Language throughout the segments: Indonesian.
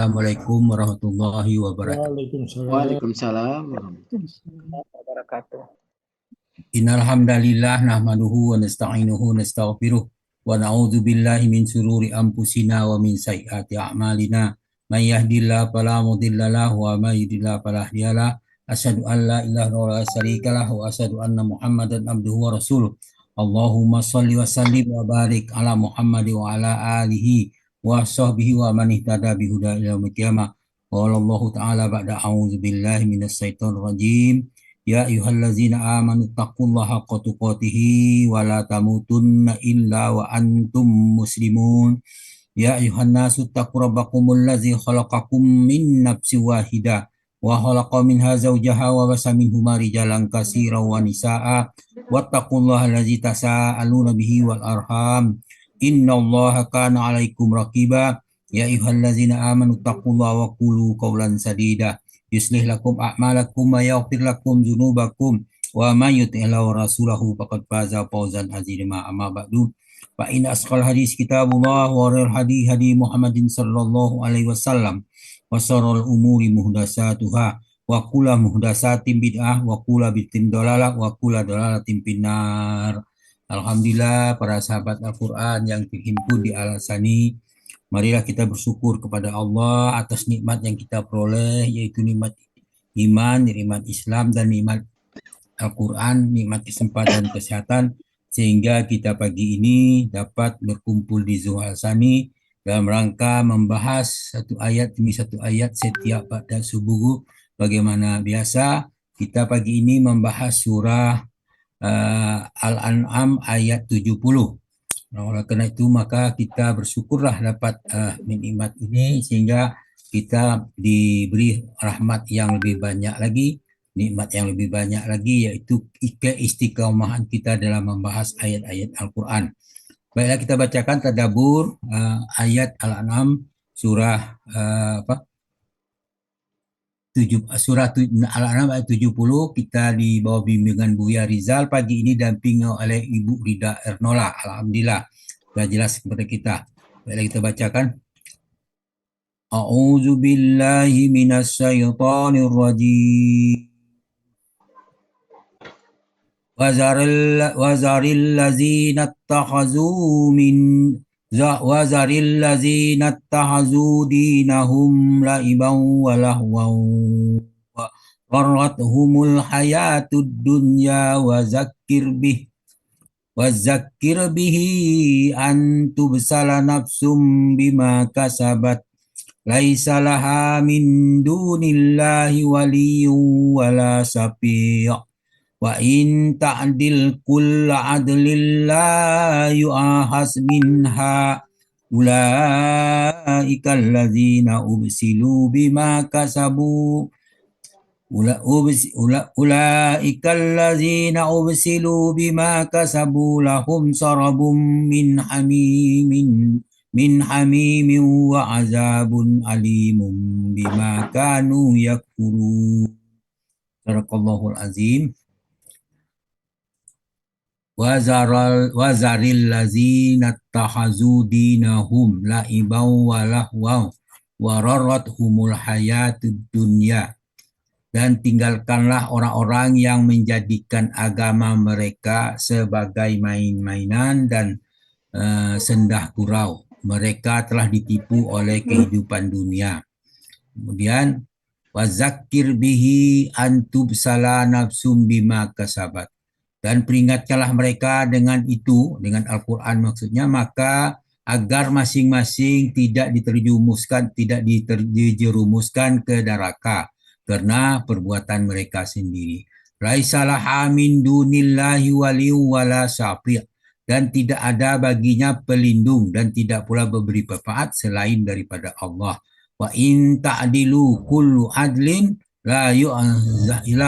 Assalamualaikum warahmatullahi wabarakatuh. Waalaikumsalam. Waalaikumsalam warahmatullahi Wabarakatuh. Innal hamdalillah nahmaduhu wa nasta'inuhu nastaghfiruh wa na'udzu billahi min shururi anfusina wa min sayyiati a'malina. May yahdihillahu fala mudilla lahu wa may yudlil fala hadiyalah. Asyhadu an la ilaha illallah wa syarika lahu wa asyhadu anna Muhammadan abduhu wa rasuluh. Allahumma shalli wa sallim wa barik ala Muhammad wa ala alihi wa sahbihi wa man ihtada bi huda ila yaumil qiyamah. Qala Allah ta'ala ba'da a'udzu billahi minas syaitonir rajim. Ya ayyuhallazina amanu taqullaha haqqa tuqatih wa la tamutunna illa wa antum muslimun. Ya ayyuhan nasu taqu rabbakumul ladzi khalaqakum min nafsin wahidah wa khalaqa minha zawjaha wa basa minhuma rijalan katsiran wa nisaa'a wattaqullaha alladzi tasaaluna bihi wal arham innallaha kana 'alaikum raqiba. Ya ayyuhallazina amanu taqullaha wa qulu qawlan sadida yuslih lakum a'malakum wa yaghfir lakum dzunubakum wa may yuti'illah wa rasulahu faqad faza fawzan azima. Amma ba'du fa in asqal hadis kitabullah wa khairul hadi hadi Muhammadin sallallahu alaihi wasallam wa syarrul umuri muhdatsatuha wa kullu muhdatsatin bid'ah wa kullu bid'atin dhalalah wa kullu dhalalatin finnar. Alhamdulillah para sahabat Al-Qur'an yang terhimpun di Al-Asani, marilah kita bersyukur kepada Allah atas nikmat yang kita peroleh, yaitu nikmat iman, nikmat Islam, dan nikmat Al-Quran, nikmat kesempatan kesehatan, sehingga kita pagi ini dapat berkumpul di Zuhal Sani dalam rangka membahas satu ayat demi satu ayat setiap pada subuh. Bagaimana biasa, kita pagi ini membahas surah Al-An'am ayat 70. Nah, oleh karena itu maka kita bersyukurlah dapat nikmat ini, sehingga kita diberi rahmat yang lebih banyak lagi, nikmat yang lebih banyak lagi, yaitu keistiqomahan kita dalam membahas ayat-ayat Al-Quran. Baiklah, kita bacakan tadabbur ayat Al-An'am surah surah Al-An'am ayat 70. Kita di bawah bimbingan Buya Rizal pagi ini dampingi oleh Ibu Rida Ernola. Alhamdulillah sudah jelas kepada kita. Baiklah, kita bacakan. A'udzu billahi minasy syaithanir rajim. Wazaril ladzina ittakhadhu dinahum la'iban wa lahwan wa gharrathumul hayatud dunya wa zakkir bihi an tubsala nafsum bima kasabat laisa laha min dunillahi waliyyun wala syafi' wa in ta'dil kulla adlin la yu'ahas minha ulaika allazina ubsilu bima kasabu ulaika allazina ubsilu bima kasabu lahum sarabun min hamimin wa azabun alimun bima kanu yakfurun. Sadaqallahul azim. Wazaril lazina tahazu dinahum la'iban wa lahwaw wa rarrathumul hayatud dunya. Dan tinggalkanlah orang-orang yang menjadikan agama mereka sebagai main-mainan dan sendah gurau. Mereka telah ditipu oleh kehidupan dunia. Kemudian wazakir bihi antubsala nafsum bima kasabat. Dan peringatkanlah mereka dengan itu, dengan Al-Quran maksudnya, maka agar masing-masing tidak dijerumuskan ke neraka karena perbuatan mereka sendiri. Laisa min dunillahi waliyun wala syafi'. Dan tidak ada baginya pelindung dan tidak pula memberi manfaat selain daripada Allah. Wa in ta'dilu kullu adlin la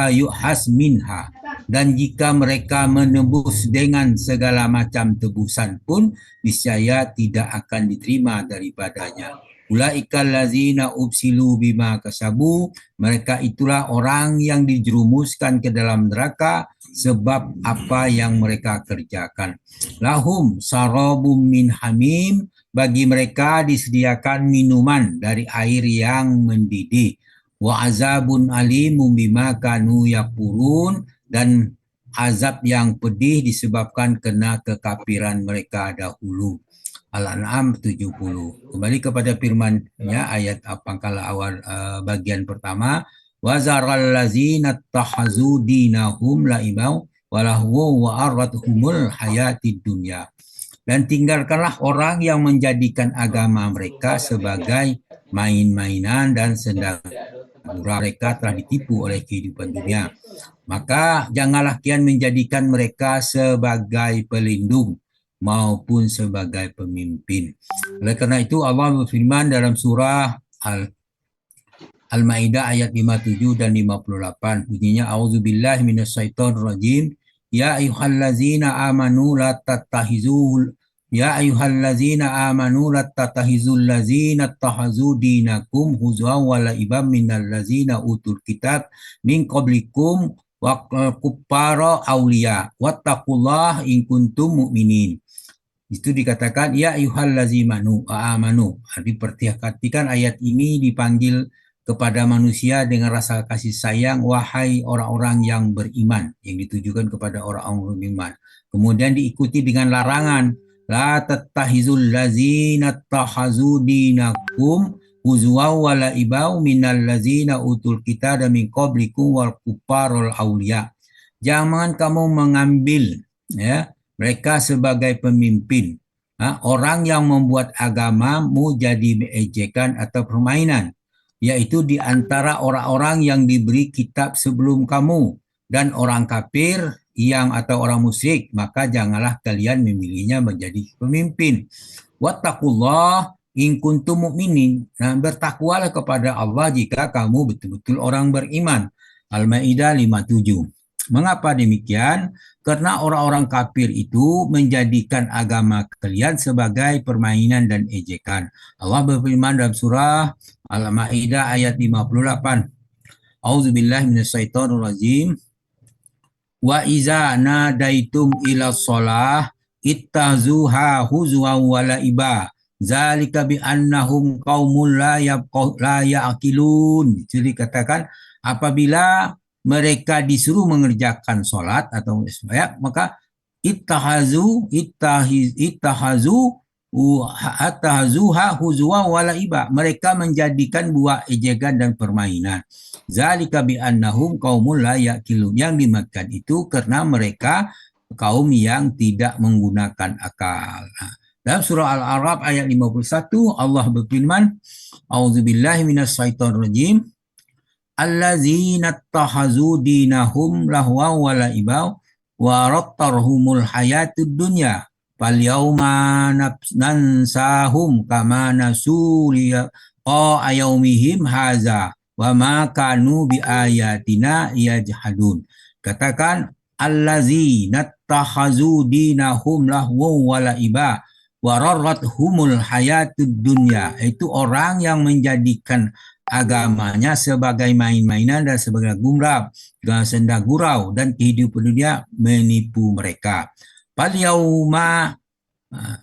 yu'has minha. Dan jika mereka menebus dengan segala macam tebusan pun, niscaya tidak akan diterima daripadanya. Ulaikal ladzina ubsilu bima kasabu. Mereka itulah orang yang dijerumuskan ke dalam neraka sebab apa yang mereka kerjakan. Lahum sarabum min hamim. bagi mereka disediakan minuman dari air yang mendidih. Wa azabun alimun bima kanu yakfurun, dan azab yang pedih disebabkan kena kekafiran mereka dahulu. Al-An'am 70. Kembali kepada firman-Nya ayat pangkala awal bagian pertama, wa zaral ladzina tahazu dinahum laibau walahu wa arwatuhumul hayatid dunya. Dan tinggalkanlah orang yang menjadikan agama mereka sebagai main-mainan dan senda gurau. Mereka telah ditipu oleh kehidupan dunia. Maka janganlah kian menjadikan mereka sebagai pelindung maupun sebagai pemimpin. Oleh karena itu Allah berfirman dalam surah Al-Maidah ayat 57 dan 58. Bunyinya auzubillahi minasyaitonirrajim. Ya ayyuhallazina amanu la tattakhizul ladzina tahazu dinakum huzwan wa la'iban minal ladzina utul kitab min qablikum wa kuffara awliya wattaqullah in kuntum mu'minin. Itu dikatakan ya ayyuhallazina amanu. Diperhatikan ayat ini dipanggil kepada manusia dengan rasa kasih sayang, wahai orang-orang yang beriman, yang ditujukan kepada orang-orang beriman. Kemudian diikuti dengan larangan, la tattahizul ladzina tahazu dinakum huzwa wa la'ibau minal ladzina utul kitab min qablikum wal kuffarul awliya. Jangan kamu mengambil mereka sebagai pemimpin, orang yang membuat agamamu jadi ejekan atau permainan, yaitu di antara orang-orang yang diberi kitab sebelum kamu dan orang kafir atau orang musyrik, maka janganlah kalian memilihnya menjadi pemimpin. Wattaqullah in kuntum mu'minin. Nah, bertakwalah kepada Allah jika kamu betul-betul orang beriman. Al-Maidah 57. Mengapa demikian? Karena orang-orang kafir itu menjadikan agama kalian sebagai permainan dan ejekan. Allah berfirman dalam surah Al-Maidah ayat 58. Auzubillahi minasyaitonirrajim. Wa iza nadaitum ila shalah ittazuha huzwa wa la'iba. Zalika bi annahum qaumul la ya'qilun. Jadi katakan apabila mereka disuruh mengerjakan sholat atau sembahyang, maka ittahazuha huzwa walaiba, mereka menjadikan buah ejekan dan permainan. Zalika bi annahum qaumul la yaqilun, yang dimaksud itu karena mereka kaum yang tidak menggunakan akal. Dalam surah Al-A'raf ayat 51 Allah berfirman, auzubillahi minasyaitonirrajim. Allazina tahazu dinahum lahwa wa la'ibau wa rattarhumul hayatud dunya fal yauma nansahum kama nasu liqa yaumihim haza wa ma kanu bi ayatina yajhadun. Katakan allazina tahazu dinahum lahwa wa la'iba wa rattarhumul hayatud dunya, itu orang yang menjadikan agamanya sebagai main-mainan dan sebagai senda gurau, dan kehidupan dunia menipu mereka. Fal yauma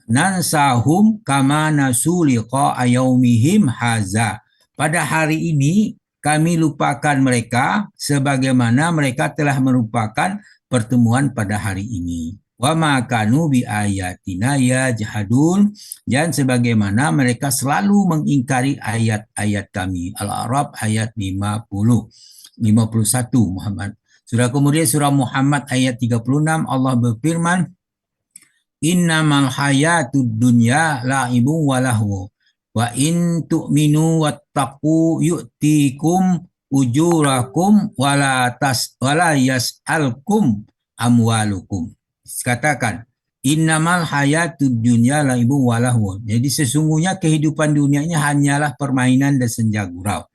nansahum kama nasu liqa yaumihim haza. Pada hari ini kami lupakan mereka sebagaimana mereka telah melupakan pertemuan pada hari ini. Wa ma kanu bi ayatina yajhadun, dan sebagaimana mereka selalu mengingkari ayat-ayat kami. Al-A'raf ayat 51 Muhammad. Kemudian surah Muhammad ayat 36 Allah berfirman, innamal hayatud dunya la'ibun wa lahu wa in tu'minu wattaqu yu'tikum ujurakum wala yas'alkum amwalukum. Katakan innamal hayatud dunya laibun wa lahu. Jadi sesungguhnya kehidupan dunianya hanyalah permainan dan senja gurau.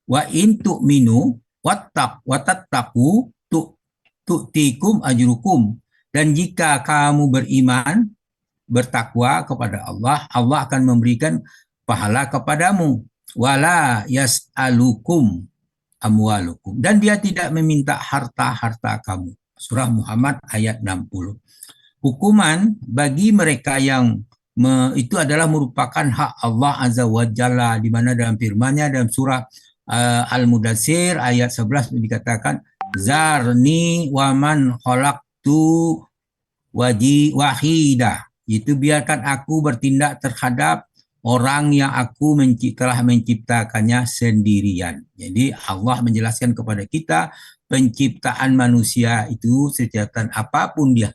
Wa in tu'minu wattattaqu tu'tikum ajrukum. Dan jika kamu beriman, bertakwa kepada Allah, Allah akan memberikan pahala kepadamu. Wala yas'alukum amwalukum. Dan dia tidak meminta harta-harta kamu. Surah Muhammad ayat 60. Hukuman bagi mereka yang itu adalah merupakan hak Allah Azza wa Jalla, di mana dalam firman-Nya dalam surah Al-Mudatsir ayat 11 dikatakan zarni waman khalaqtu wahida, itu biarkan aku bertindak terhadap orang yang aku telah menciptakannya sendirian. Jadi Allah menjelaskan kepada kita penciptaan manusia itu sejatan apapun dia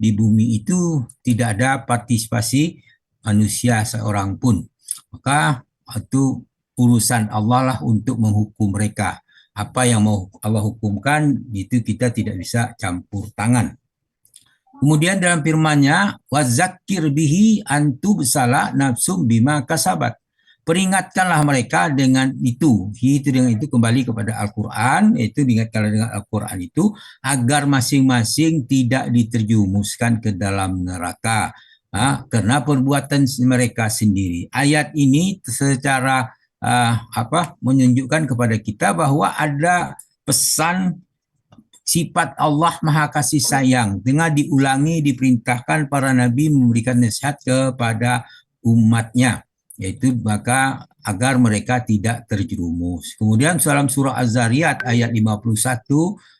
di bumi itu tidak ada partisipasi manusia seorang pun. Maka itu urusan Allah lah untuk menghukum mereka. Apa yang mau Allah hukumkan itu kita tidak bisa campur tangan. Kemudian dalam firman-Nya wazakir bihi antubsala nafsum bima kasabat. Peringatkanlah mereka dengan itu. Dengan itu kembali kepada Al-Quran, itu diingatkanlah dengan Al-Quran itu agar masing-masing tidak diterjumuskan ke dalam neraka karena perbuatan mereka sendiri. Ayat ini secara menunjukkan kepada kita bahwa ada pesan sifat Allah Maha Kasih Sayang dengan diulangi, diperintahkan para nabi memberikan nasihat kepada umatnya, yaitu maka agar mereka tidak terjerumus. Kemudian dalam surah Az-Zariyat ayat 51,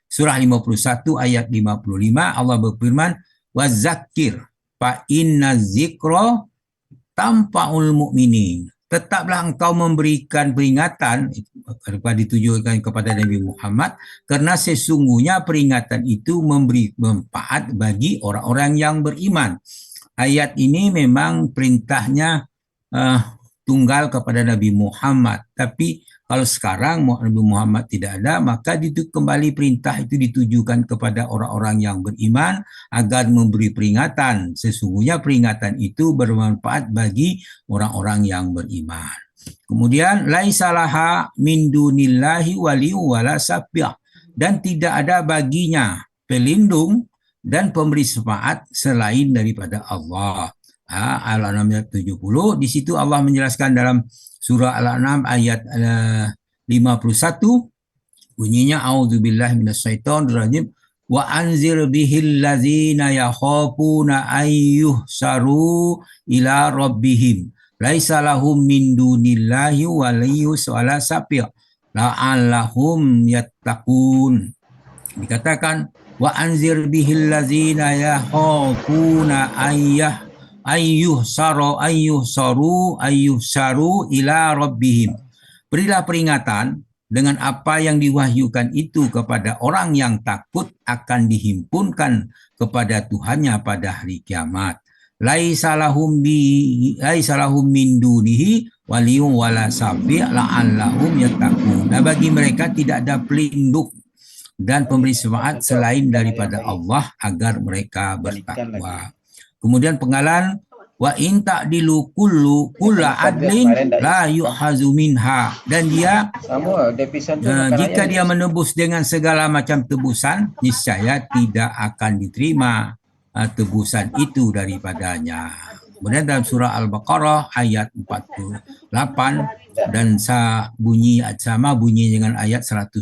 surah 51 ayat 55 Allah berfirman wazakir fa inna zikra tanfa'ul mu'minin. Tetaplah engkau memberikan peringatan, ditujukan kepada Nabi Muhammad, karena sesungguhnya peringatan itu memberi manfaat bagi orang-orang yang beriman. Ayat ini memang perintahnya tunggal kepada Nabi Muhammad, tapi kalau sekarang Nabi Muhammad tidak ada, maka itu kembali perintah itu ditujukan kepada orang-orang yang beriman agar memberi peringatan. Sesungguhnya peringatan itu bermanfaat bagi orang-orang yang beriman. Kemudian laisalaha min dunillahi waliyyu wala syafi', dan tidak ada baginya pelindung dan pemberi syafaat selain daripada Allah. Al-An'am ayat 70, di situ Allah menjelaskan dalam surah Al-An'am ayat 51, bunyinya a'udzubillahi minasyaitonir rajim wa anzir bihil ladzina yakhafuna ayyuhsaru ila rabbihim laisa lahum min dunillahi waliyyun wala syafi' la'allahum yattaqun. Dikatakan wa anzir bihil ladzina yakhafuna ayyuhsaru ila rabbihim. Berilah peringatan dengan apa yang diwahyukan itu kepada orang yang takut akan dihimpunkan kepada Tuhannya pada hari kiamat. Laisa lahum min dunihi waliyyun wala syafi' la'allahum yattaqun. Dan bagi mereka tidak ada pelindung dan pemberi syafaat selain daripada Allah agar mereka bertakwa. Kemudian penggalan wa in ta'dilu kulla adlin la yu'hazu minha, dan dia jika dia menebus dengan segala macam tebusan niscaya tidak akan diterima tebusan itu daripadanya. Kemudian dalam surah Al-Baqarah ayat 48 dan bunyi sama bunyi dengan ayat 123.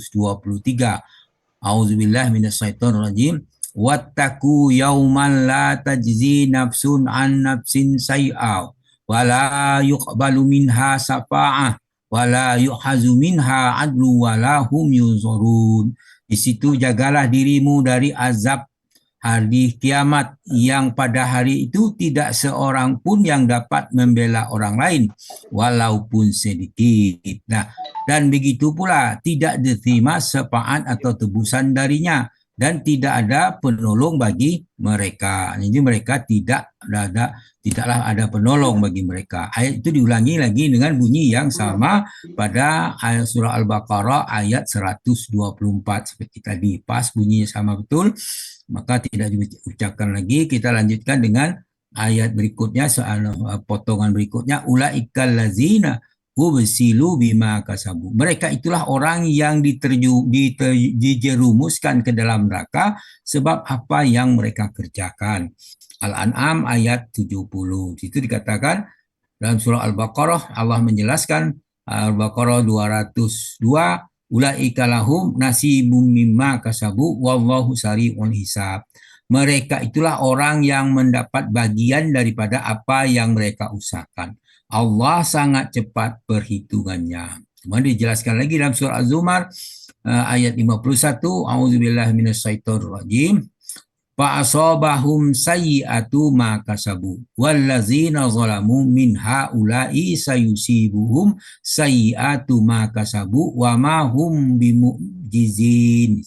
A'udzubillahi minasyaitonir rajim. Wattaqu yauman la tajzi nafsun an nafsin say'a wa la yuqbalu minha syafa'ah wa la yu'hazu minha adlu wa la hum yunzarun. Di situ jagalah dirimu dari azab hari kiamat yang pada hari itu tidak seorang pun yang dapat membela orang lain walaupun sedikit. Nah, dan begitu pula tidak diterima syafaat atau tebusan darinya dan tidak ada penolong bagi mereka. Jadi mereka tidaklah ada penolong bagi mereka. Ayat itu diulangi lagi dengan bunyi yang sama pada ayat surah Al-Baqarah ayat 124 seperti tadi. Pas bunyinya sama betul, maka tidak diucapkan lagi. Kita lanjutkan dengan ayat berikutnya, potongan berikutnya. Ulaikal lazina wubsilu bima kasabu. Mereka itulah orang yang dijerumuskan ke dalam neraka sebab apa yang mereka kerjakan. Al-An'am ayat 70. Itu dikatakan dalam surah Al-Baqarah, Allah menjelaskan Al-Baqarah 202, ulaika lahum nasibum mimma kasabu wallahu sari'ul hisab. Mereka itulah orang yang mendapat bagian daripada apa yang mereka usahakan. Allah sangat cepat perhitungannya. Kemudian dijelaskan lagi dalam surah Az-Zumar ayat 51, A'udzubillahi minasyaitonirrajim. Fa'asabahum sayyi'atu ma kasabu wallazina zalamu min haula'i sayusibuhum sayyi'atu ma kasabu wa ma hum bimu'jizin.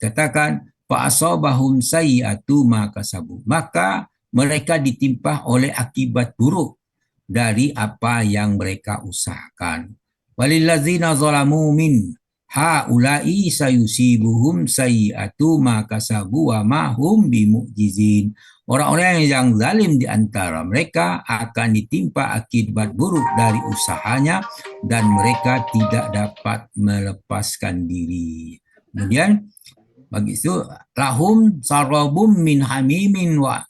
Katakan fa'asabahum sayyi'atu ma kasabu, maka mereka ditimpa oleh akibat buruk dari apa yang mereka usahakan. Walillazina zalamu min haula'i sayusibuhum sayyi'atu ma kasabu wa ma hum bimu'jizin. Orang-orang yang zalim di antara mereka akan ditimpa akibat buruk dari usahanya dan mereka tidak dapat melepaskan diri. Kemudian bagi itu lahum sarabum min hamimin wa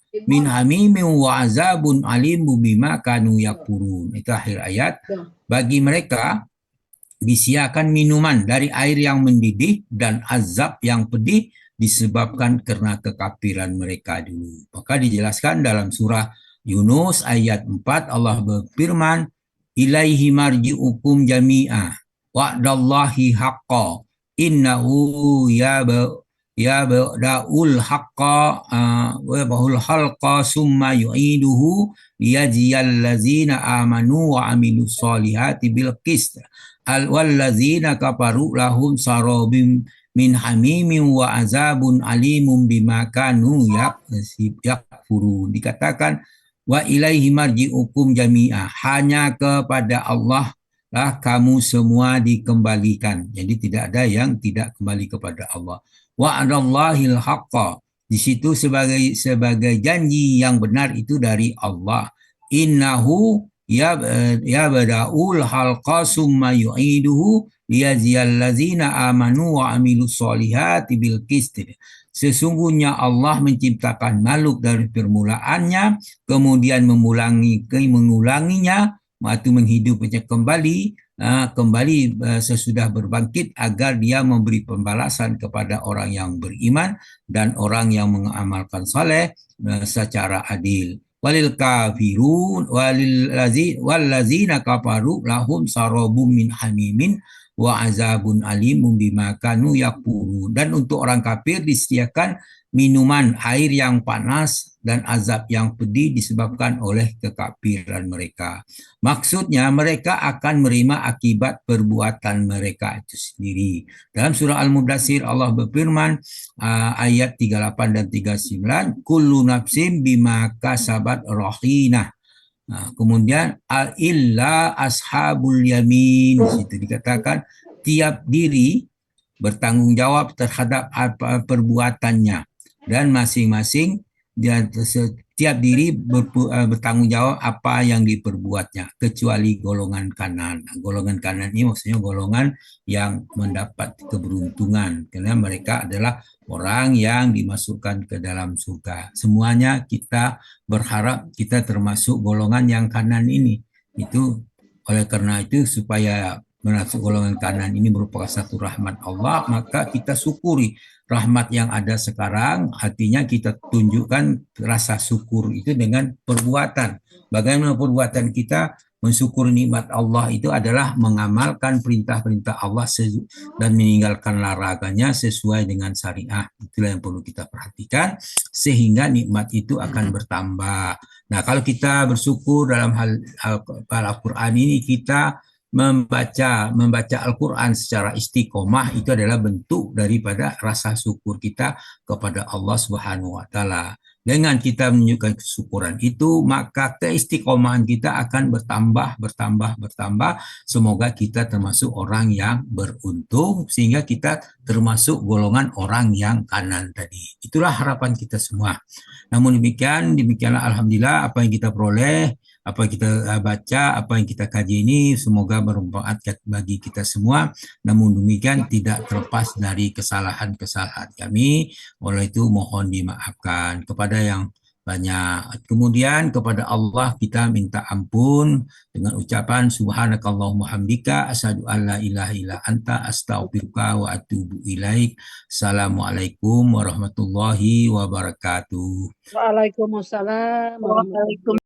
azabun alim bima kanu yakfurun. Itu akhir ayat. Bagi mereka disediakan minuman dari air yang mendidih dan azab yang pedih disebabkan karena kekafiran mereka dulu. Maka dijelaskan dalam surah Yunus ayat 4, Allah berfirman, ilaihi marji'ukum jami'a wa'dallahi haqqa innahu yabda'ul haqqa wa bahul halqa summa yu'iduhu liyajziyal ladzina amanu wa amilus solihati bil qist wallazina kafaru lahum sarabim min hamimin wa azabun alimun bima kanu yakfurun. Dikatakan wa ilaihi marji'ukum jami'a, hanya kepada Allah lah kamu semua dikembalikan. Jadi tidak ada yang tidak kembali kepada Allah. Wa'adallahil haqqa, di situ sebagai janji yang benar itu dari Allah. Innahu yabda'ul halqa summa yu'iduhu liyajziyal ladzina amanu wa amilus solihati bil qist. Sesungguhnya Allah menciptakan makhluk dari permulaannya, kemudian mengulanginya, atau menghidupnya kembali sesudah berbangkit agar dia memberi pembalasan kepada orang yang beriman dan orang yang mengamalkan saleh secara adil. Walil kafirun wallazina kafaru lahum sarabum min hamimin wa azabun alimun bima kanu yakfurun. Dan untuk orang kafir disediakan minuman air yang panas dan azab yang pedih disebabkan oleh kekafiran mereka. Maksudnya mereka akan menerima akibat perbuatan mereka itu sendiri. Dalam surah Al-Mudaththir Allah berfirman ayat 38 dan 39, kullu nafsin bima kasabat rahinah. Kemudian illa ashabul yamin, di situ dikatakan tiap diri bertanggung jawab terhadap apa perbuatannya, dan masing-masing setiap diri bertanggung jawab apa yang diperbuatnya, kecuali golongan kanan. Golongan kanan ini maksudnya golongan yang mendapat keberuntungan, karena mereka adalah orang yang dimasukkan ke dalam surga. Semuanya kita berharap kita termasuk golongan yang kanan ini. Itu oleh karena itu, supaya masuk golongan kanan ini merupakan satu rahmat Allah, maka kita syukuri rahmat yang ada sekarang. Artinya kita tunjukkan rasa syukur itu dengan perbuatan. Bagaimana perbuatan kita mensyukuri nikmat Allah itu adalah mengamalkan perintah-perintah Allah dan meninggalkan larangannya sesuai dengan syariah. Itulah yang perlu kita perhatikan sehingga nikmat itu akan bertambah. Nah, kalau kita bersyukur dalam hal Al-Quran ini, kita membaca Al-Quran secara istiqomah, itu adalah bentuk daripada rasa syukur kita kepada Allah Subhanahu wa taala. Dengan kita menunjukkan kesyukuran itu, maka keistiqomahan kita akan bertambah. Semoga kita termasuk orang yang beruntung, sehingga kita termasuk golongan orang yang kanan tadi. Itulah harapan kita semua. Namun demikianlah alhamdulillah apa yang kita peroleh, apa yang kita baca, apa yang kita kaji ini semoga bermanfaat bagi kita semua. Namun demikian tidak terlepas dari kesalahan-kesalahan kami. Oleh itu mohon dimaafkan. Kepada yang banyak. Kemudian kepada Allah kita minta ampun dengan ucapan subhanakallahumma hamdika asyhadu an la ilaha illa anta astaghfiruka wa atubu ilaik. Assalamualaikum warahmatullahi wabarakatuh. Waalaikumsalam warahmatullahi